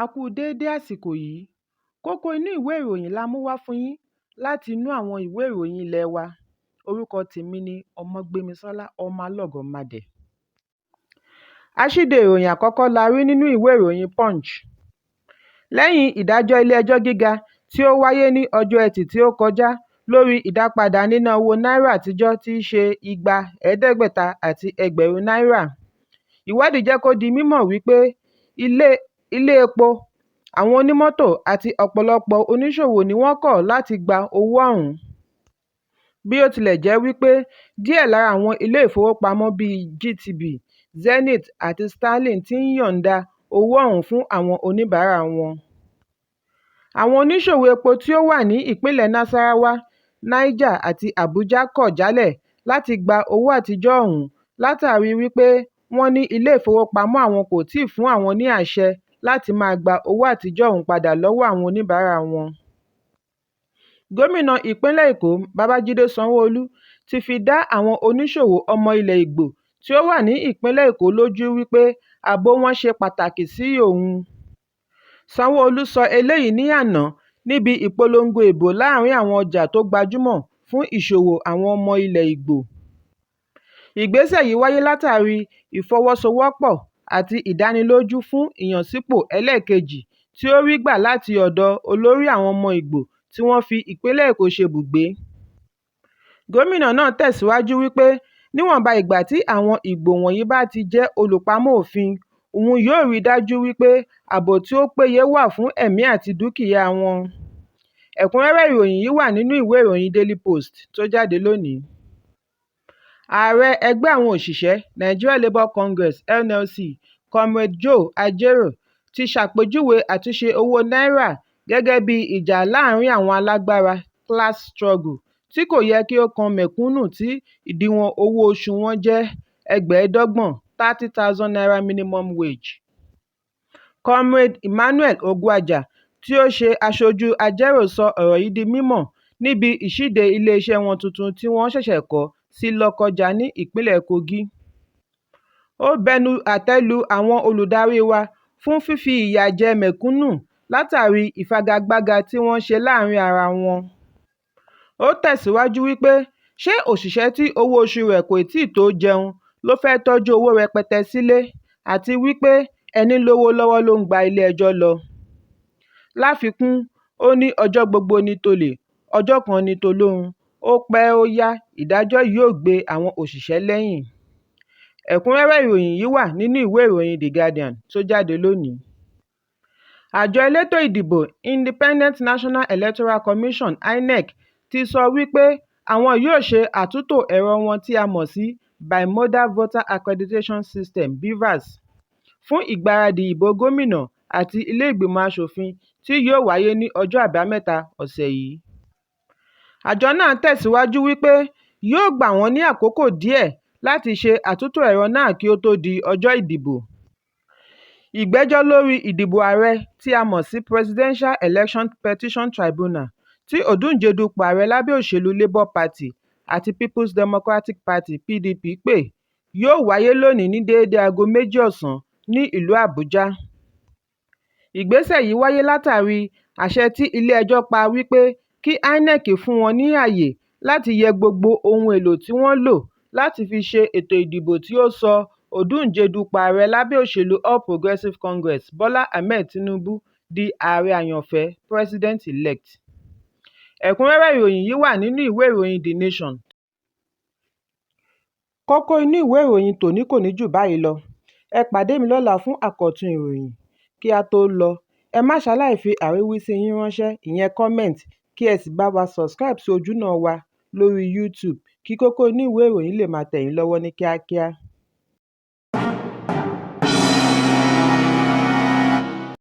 A kú déédé àsìkò yìí. Kókó inú ìwé ìròyìn la mú wá fún yín láti inú àwọn ìwé ìròyìn ilé wa. Orúkọ tèmi ni Ọmọgbémisọ́lá ọmọ Alọ́gọ̀madẹ̀. Aṣíde ìròyìn àkọ́kọ́ la rí nínú ìwé ìròyìn Punch. Lẹ́yìn ìdájọ́ ilé-ẹjọ́ gíga tí ó wáyé ní ọjọ́ Ẹtì tí ó kọjá lórí ìdápadà níná owó náírà àtijọ́ tí í ṣe igba, ẹ̀ẹ́dẹ́gbẹ̀ta àti ẹgbẹ̀rún náírà, ìwádìí jẹ́ kó di mímọ̀ wípé ilé epo, àwọn onímọ́tò àti ọ̀pọ̀lọpọ̀ oníṣòwò ni wọ́n kọ̀ láti gba owó ọ̀hún. Bí ó tilẹ̀ jẹ́ wípé díẹ̀ lára àwọn ilé ìfowópamọ́ bíi GTB, Zenith àti Sterling ti ń yọ̀ǹda owó ọ̀hún fún àwọn oníbàárà wọn. Àwọn oníṣòwò epo tí ó wà ní ìpínlẹ̀ Nasarawa, Niger àti Abuja kọ̀ jálẹ̀ láti gba owó àtijọ́ ọ̀hún látàrí wípé wọ́n ní ilé ìfowópamọ́ àwọn kò tíì fún àwọn ní àṣẹ láti máa gba owó àtijọ́ ọ̀hún padà lọ́wọ́ àwọn oníbàárà wọn. Gómìnà ìpínlẹ̀ Èkó Babájídé Sanwó-Olú ti fi dá àwọn oníṣòwò ọmọ ilẹ̀ Ìgbò tí ó wà ní ìpínlẹ̀ Èkó lójú wípé ààbò wọn ṣe pàtàkì sí òun. Sanwó-Olú sọ eléyìí ní àná níbi ìpolongo ìbò láàrin àwọn ọjà tó gbajúmọ̀ fún ìṣòwò àwọn ọmọ ilẹ̀ Ìgbò. Ìgbésẹ̀ yìí wáyé látàrí ìfọwọ́sowọ́pọ̀ àti ìdánilójú fún ìyànsípò ẹlẹ́ẹ̀kejì tí ó rí gbà láti ọ̀dọ̀ olórí àwọn ọmọ Ìgbò tí wọ́n fi ìpínlẹ̀ Èkó ṣebùgbé. Gómìnà náà tẹ̀síwájú wípé níwọ̀nba ìgbà tí àwọn Ìgbò wọ̀nyí bá ti jẹ́ olùpamọ́ òfin, òun yóò rí dájú wípé ààbò tí ó péye wà fún ẹ̀mí àti dúkìá wọn. Ẹ̀kúnrẹ́rẹ́ ìròyìn yìí wà nínú ìwé ìròyìn Daily Post tó jáde lónìí. Ààrẹ ẹgbẹ́ àwọn òṣìṣẹ́ Nigeria Labour Congress (NLC) Comrade Joe Ajaero ti ṣàpèjúwe àtúnṣe owó náírà gẹ́gẹ́ bí ìjà láàrin àwọn alágbára class struggle tí kò yẹ kí ó kan mẹ̀kúnnù tí ìdíwọ̀n owó oṣù wọn jẹ́ ẹgbẹ̀ẹ́dọ́gbọ̀n (30,000 minimum wage). Comrade Emmanuel Ogwuaja tí ó ṣe aṣojú Ajaero sọ ọ̀rọ̀ yìí di mímọ̀ níbi ìṣíde iléeṣẹ́ wọn tuntun tí wọ́n ṣẹ̀ṣẹ̀ kọ́ sí Lọ́kọ́jà ní ìpínlẹ̀ Kogi. Ó bẹnu àtẹ́ lu àwọn olùdarí wa fún fífi ìyà jẹ mẹ̀kúnnù látàrí ìfagagbága tí wọ́n ṣe láàrin ara wọn. Ó tẹ̀síwájú wípé ṣé òṣìṣẹ́ tí owó oṣù rẹ̀ kò tíì tó jẹun ló fẹ́ tọ́jú owó rẹpẹtẹ sílé, àti wípé ẹni lówó lọ́wọ́ ló ń gba ilé ẹjọ́ lọ. Láfikún, ó ní ọjọ́ gbogbo ní tolè, ọjọ́ kan ní tolóhun, ó pẹ́ ó yá ìdájọ́ yóò gbé àwọn òṣìṣẹ́ lẹ́yìn. Ẹ̀kúnrẹ́rẹ́ ìròyìn yìí wà nínú ìwé ìròyìn The Guardian tó jáde lónìí. Àjọ elétò ìdìbò Independent National Electoral Commission (INEC) ti sọ wípé àwọn yóò ṣe àtúntò ẹ̀rọ wọn tí a mọ̀ sí Bimodal Voter Accreditation System (BVAS) fún ìgbáradì ìbò gómìnà àti ilé ìgbìmọ̀ aṣòfin tí yóò wáyé ní ọjọ́ àbámẹ́ta ọ̀sẹ̀ yìí. Àjọ náà tẹ̀síwájú wípé yóò gbà wọ́n ní àkókò díẹ̀ láti ṣe àtúntò ẹ̀rọ náà kí ó tó di ọjọ́ ìdìbò. Ìgbẹ́jọ́ lórí ìdìbò ààrẹ tí a mọ̀ sí Presidential Election Petition Tribunal tí Ọdún dupò ààrẹ lábẹ́ òṣèlú Labour Party àti People's Democratic Party (PDP) pè yóò wáyé lónìí ní déédé aago 2 ọ̀sán ní ìlú Àbújá. Ìgbésẹ̀ yìí wáyé látàrí àṣẹ tí ilé-ẹjọ́ pa wípé kí INEC fún wọn ní ààyè láti yẹ gbogbo ohun èlò tí wọ́n lò láti fi ṣe ètò ìdìbò tí ó sọ Ọdún dupò ààrẹ lábẹ́ òṣèlú All Progressives Congress Bọ́lá Ahmed Tinubu di ààrẹ àyànfẹ́ President-elect. Ẹ̀kúnrẹ́rẹ́ ìròyìn yìí wà nínú ìwé ìròyìn The Nation. Kókó inú ìwé ìròyìn tòní kò ní jù báyìí lọ. Ẹ pàdé mi lọ́la fún àkọ́tún ìròyìn. Kí a tó lọ, ẹ má ṣaláì fi àríwísí yín ránṣẹ́, ìyẹn comment, kí ẹ sì bá wa subscribe sí ojúnà wa lórí YouTube kí Kókó Inú Ìwé Ìròyìn lè máa tẹ̀ yín lọ́wọ́ ní kíákíá.